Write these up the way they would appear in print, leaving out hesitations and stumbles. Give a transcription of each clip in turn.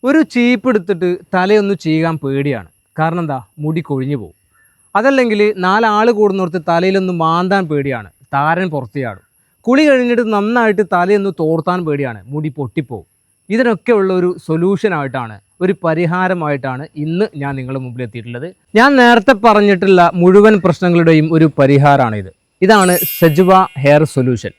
ഒരു ചീപ്പ് എടുത്തിട്ട് തലയൊന്ന് ചെയ്യാൻ പേടിയാണ്. കാരണം എന്താ, മുടി കൊഴിഞ്ഞു പോകും. അതല്ലെങ്കിൽ നാലാൾ കൂടുന്നിടത്ത് തലയിലൊന്ന് മാന്താൻ പേടിയാണ്, താരൻ പുറത്തിയാടും. കുളി കഴിഞ്ഞിട്ട് നന്നായിട്ട് തലയൊന്ന് തോർത്താൻ പേടിയാണ്, മുടി പൊട്ടിപ്പോവും. ഇതിനൊക്കെ ഉള്ള ഒരു സൊല്യൂഷനായിട്ടാണ്, ഒരു പരിഹാരമായിട്ടാണ് ഇന്ന് ഞാൻ നിങ്ങളുടെ മുമ്പിൽ എത്തിയിട്ടുള്ളത്. ഞാൻ നേരത്തെ പറഞ്ഞിട്ടുള്ള മുഴുവൻ പ്രശ്നങ്ങളുടെയും ഒരു പരിഹാരമാണിത്. ഇതാണ് സജുവ ഹെയർ സൊല്യൂഷൻ.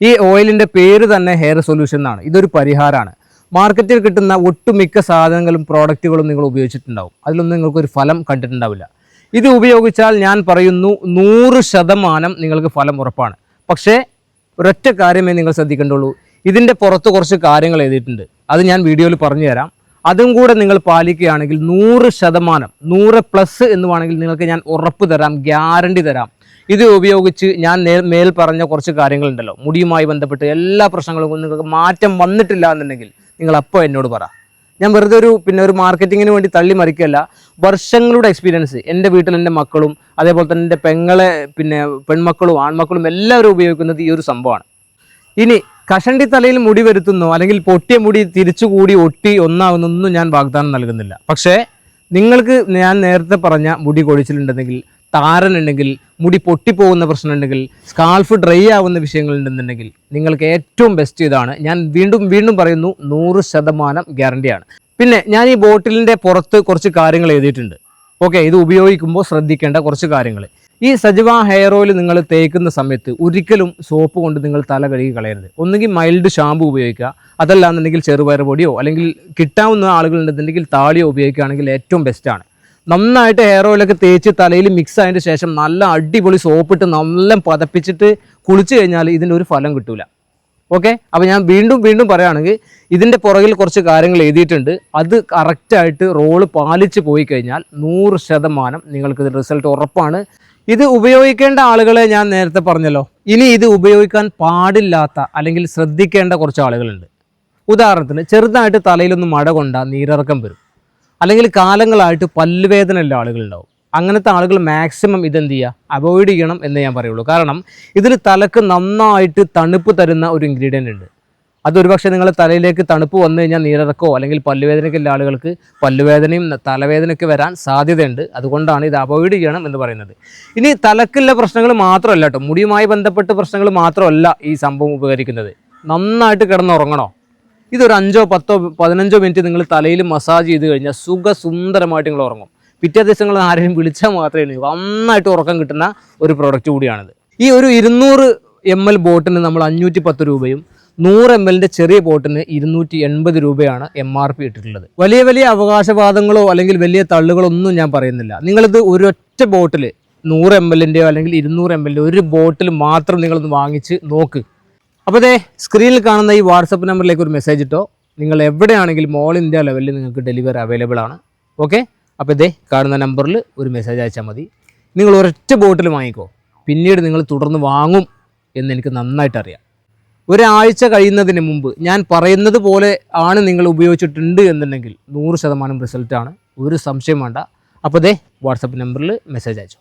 ഈ ഓയിലിൻ്റെ പേര് തന്നെ ഹെയർ സൊല്യൂഷൻ എന്നാണ്. ഇതൊരു പരിഹാരമാണ്. മാർക്കറ്റിൽ കിട്ടുന്ന ഒട്ടുമിക്ക സാധനങ്ങളും പ്രോഡക്റ്റുകളും നിങ്ങൾ ഉപയോഗിച്ചിട്ടുണ്ടാവും. അതിലൊന്നും നിങ്ങൾക്കൊരു ഫലം കണ്ടിട്ടുണ്ടാവില്ല. ഇത് ഉപയോഗിച്ചാൽ ഞാൻ പറയുന്നു 100% നിങ്ങൾക്ക് ഫലം ഉറപ്പാണ്. പക്ഷേ ഒരൊറ്റ കാര്യമേ നിങ്ങൾ ശ്രദ്ധിക്കേണ്ടുള്ളൂ. ഇതിൻ്റെ പുറത്ത് കുറച്ച് കാര്യങ്ങൾ എഴുതിയിട്ടുണ്ട്. അത് ഞാൻ വീഡിയോയിൽ പറഞ്ഞു തരാം. അതും കൂടെ നിങ്ങൾ പാലിക്കുകയാണെങ്കിൽ 100%, 100+ എന്ന് വേണമെങ്കിൽ നിങ്ങൾക്ക് ഞാൻ ഉറപ്പ് തരാം, ഗ്യാരണ്ടി തരാം. ഇത് ഉപയോഗിച്ച് ഞാൻ മേൽ പറഞ്ഞ കുറച്ച് കാര്യങ്ങളുണ്ടല്ലോ, മുടിയുമായി ബന്ധപ്പെട്ട് എല്ലാ പ്രശ്നങ്ങളും നിങ്ങൾക്ക് മാറ്റം വന്നിട്ടില്ല എന്നുണ്ടെങ്കിൽ നിങ്ങൾ അപ്പോൾ എന്നോട് പറ. ഞാൻ വെറുതെ ഒരു മാർക്കറ്റിങ്ങിന് വേണ്ടി തള്ളി മറിക്കുകയല്ല. വർഷങ്ങളുടെ എക്സ്പീരിയൻസ്, എൻ്റെ വീട്ടിൽ എൻ്റെ മക്കളും അതേപോലെ തന്നെ എൻ്റെ പെൺമക്കളും ആൺമക്കളും എല്ലാവരും ഉപയോഗിക്കുന്നത് ഈ ഒരു സംഭവമാണ്. ഇനി കഷണ്ടി തലയിൽ മുടി വരുത്തുന്നോ അല്ലെങ്കിൽ പൊട്ടിയ മുടി തിരിച്ചുകൂടി ഒട്ടി ഒന്നാകുന്നൊന്നും ഞാൻ വാഗ്ദാനം നൽകുന്നില്ല. പക്ഷേ നിങ്ങൾക്ക് ഞാൻ നേരത്തെ പറഞ്ഞ മുടി കൊഴിച്ചിലുണ്ടെങ്കിൽ, താരനുണ്ടെങ്കിൽ, മുടി പൊട്ടിപ്പോകുന്ന പ്രശ്നമുണ്ടെങ്കിൽ, സ്കാൾഫ് ഡ്രൈ ആവുന്ന വിഷയങ്ങളുണ്ടെന്നുണ്ടെങ്കിൽ നിങ്ങൾക്ക് ഏറ്റവും ബെസ്റ്റ് ഇതാണ്. ഞാൻ വീണ്ടും പറയുന്നു, 100% ഗ്യാരണ്ടിയാണ്. പിന്നെ ഞാൻ ഈ ബോട്ടിലിൻ്റെ പുറത്ത് കുറച്ച് കാര്യങ്ങൾ എഴുതിയിട്ടുണ്ട്. ഓക്കെ, ഇത് ഉപയോഗിക്കുമ്പോൾ ശ്രദ്ധിക്കേണ്ട കുറച്ച് കാര്യങ്ങൾ. ഈ സജുവ ഹെയർ ഓയിൽ നിങ്ങൾ തേക്കുന്ന സമയത്ത് ഒരിക്കലും സോപ്പ് കൊണ്ട് നിങ്ങൾ തല കഴുകി കളയരുത്. ഒന്നുകിൽ മൈൽഡ് ഷാമ്പു ഉപയോഗിക്കുക, അതല്ലാന്നുണ്ടെങ്കിൽ ചെറുപയർ പൊടിയോ അല്ലെങ്കിൽ കിട്ടാവുന്ന ആളുകളുണ്ടെന്നുണ്ടെങ്കിൽ താളിയോ ഉപയോഗിക്കുകയാണെങ്കിൽ ഏറ്റവും ബെസ്റ്റാണ്. നന്നായിട്ട് ഹെയർ ഓയിലൊക്കെ തേച്ച് തലയിൽ മിക്സ് ആയതിന് ശേഷം നല്ല അടിപൊളി സോപ്പിട്ട് നല്ല പതപ്പിച്ചിട്ട് കുളിച്ച് കഴിഞ്ഞാൽ ഇതിൻ്റെ ഒരു ഫലം കിട്ടൂല. ഓക്കെ, അപ്പോൾ ഞാൻ വീണ്ടും പറയുകയാണെങ്കിൽ ഇതിൻ്റെ പുറകിൽ കുറച്ച് കാര്യങ്ങൾ എഴുതിയിട്ടുണ്ട്. അത് കറക്റ്റായിട്ട് റോള് പാലിച്ച് പോയി കഴിഞ്ഞാൽ 100% നിങ്ങൾക്കിത് റിസൾട്ട് ഉറപ്പാണ്. ഇത് ഉപയോഗിക്കേണ്ട ആളുകളെ ഞാൻ നേരത്തെ പറഞ്ഞല്ലോ. ഇനി ഇത് ഉപയോഗിക്കാൻ പാടില്ലാത്ത അല്ലെങ്കിൽ ശ്രദ്ധിക്കേണ്ട കുറച്ച് ആളുകളുണ്ട്. ഉദാഹരണത്തിന് ചെറുതായിട്ട് തലയിലൊന്ന് മട കൊണ്ടാൽ നീരിറക്കം വരും, അല്ലെങ്കിൽ കാലങ്ങളായിട്ട് പല്ലുവേദന ഉള്ള ആളുകളുണ്ടാവും. അങ്ങനത്തെ ആളുകൾ മാക്സിമം ഇതെന്ത് ചെയ്യുക, അവോയ്ഡ് ചെയ്യണം എന്ന് ഞാൻ പറയുള്ളൂ. കാരണം ഇതിൽ തലക്ക് നന്നായിട്ട് തണുപ്പ് തരുന്ന ഒരു ഇൻഗ്രീഡിയൻ്റ് ഉണ്ട്. അതൊരുപക്ഷെ നിങ്ങളുടെ തലയിലേക്ക് തണുപ്പ് വന്നു കഴിഞ്ഞാൽ നീരിറക്കോ അല്ലെങ്കിൽ പല്ലുവേദനയൊക്കെ ഉള്ള ആളുകൾക്ക് പല്ലുവേദനയും തലവേദനയൊക്കെ വരാൻ സാധ്യതയുണ്ട്. അതുകൊണ്ടാണ് ഇത് അവോയ്ഡ് ചെയ്യണം എന്ന് പറയുന്നത്. ഇനി തലക്കുള്ള പ്രശ്നങ്ങൾ മാത്രമല്ല കേട്ടോ, മുടിയുമായി ബന്ധപ്പെട്ട പ്രശ്നങ്ങൾ മാത്രമല്ല ഈ സംഭവം ഉപകരിക്കുന്നത്. നന്നായിട്ട് കിടന്നുറങ്ങണോ, ഇതൊരു 5, 10, 15 മിനിറ്റ് നിങ്ങൾ തലയിൽ മസാജ് ചെയ്ത് കഴിഞ്ഞാൽ സുന്ദരമായിട്ട് നിങ്ങൾ ഉറങ്ങും. പിറ്റേ ദിവസങ്ങൾ ആരെയും വിളിച്ചാൽ മാത്രമേ നന്നായിട്ട് ഉറക്കം കിട്ടുന്ന ഒരു പ്രോഡക്റ്റ് കൂടിയാണിത്. ഈ ഒരു 200 ml ബോട്ടിന് നമ്മൾ 510 രൂപയും 100 ml ചെറിയ ബോട്ടിന് 280 രൂപയാണ് MRP ഇട്ടിട്ടുള്ളത്. വലിയ അവകാശവാദങ്ങളോ അല്ലെങ്കിൽ വലിയ തള്ളുകളോ ഒന്നും ഞാൻ പറയുന്നില്ല. നിങ്ങളിത് ഒരൊറ്റ ബോട്ടിൽ 100 ml അല്ലെങ്കിൽ 200 ml ഒരു ബോട്ടിൽ മാത്രം നിങ്ങളൊന്ന് വാങ്ങിച്ച് നോക്ക്. അപ്പോൾ ദേ സ്ക്രീനിൽ കാണുന്ന ഈ വാട്സപ്പ് നമ്പറിലേക്ക് ഒരു മെസ്സേജ് ഇട്ടോ. നിങ്ങൾ എവിടെയാണെങ്കിലും ഓൾ ഇന്ത്യ ലെവലിൽ നിങ്ങൾക്ക് ഡെലിവറി അവൈലബിൾ ആണ്. ഓക്കെ, അപ്പോൾ ഇതേ കാണുന്ന നമ്പറിൽ ഒരു മെസ്സേജ് അയച്ചാൽ മതി. നിങ്ങൾ ഒരൊറ്റ ബോട്ടിൽ വാങ്ങിക്കോ, പിന്നീട് നിങ്ങൾ തുടർന്ന് വാങ്ങും എന്ന് എനിക്ക് നന്നായിട്ട് അറിയാം. ഒരാഴ്ച കഴിയുന്നതിന് മുമ്പ് ഞാൻ പറയുന്നത് പോലെ ആണ് നിങ്ങൾ ഉപയോഗിച്ചിട്ടുണ്ട് എന്നുണ്ടെങ്കിൽ 100% റിസൾട്ടാണ്, ഒരു സംശയം വേണ്ട. അപ്പോൾ ദേ വാട്സപ്പ് നമ്പറിൽ മെസ്സേജ് അയച്ചോ.